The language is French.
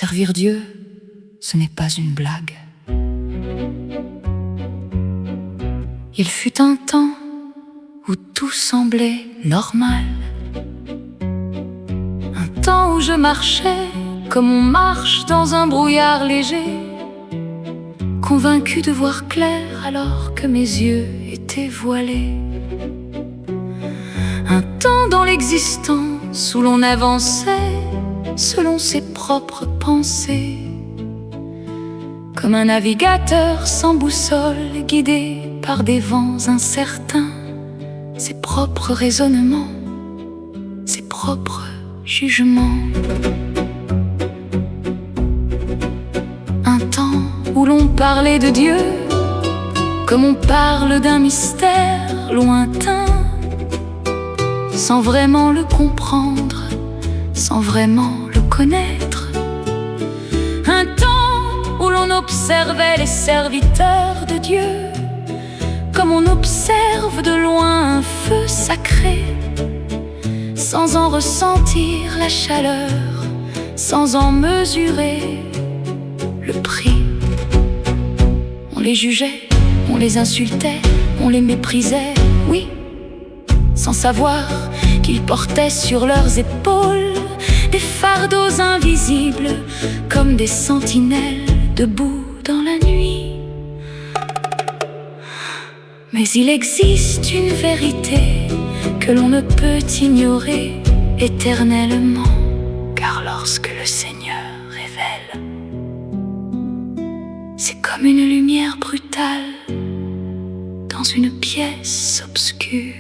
Servir Dieu, ce n'est pas une blague. Il fut un temps où tout semblait normal. Un temps où je marchais comme on marche dans un brouillard léger, convaincu de voir clair alors que mes yeux étaient voilés. Un temps dans l'existence où l'on avançait selon ses propres pensées, comme un navigateur sans boussole, guidé par des vents incertains, ses propres raisonnements, ses propres jugements. Un temps où l'on parlait de Dieu comme on parle d'un mystère lointain, sans vraiment le comprendre, sans vraiment le connaître. Un temps où l'on observait les serviteurs de Dieu comme on observe de loin un feu sacré, sans en ressentir la chaleur, sans en mesurer le prix. On les jugeait, on les insultait, on les méprisait, oui, sans savoir qu'ils portaient sur leurs épaules des fardeaux invisibles comme des sentinelles debout dans la nuit. Mais il existe une vérité que l'on ne peut ignorer éternellement, car lorsque le Seigneur révèle, c'est comme une lumière brutale dans une pièce obscure.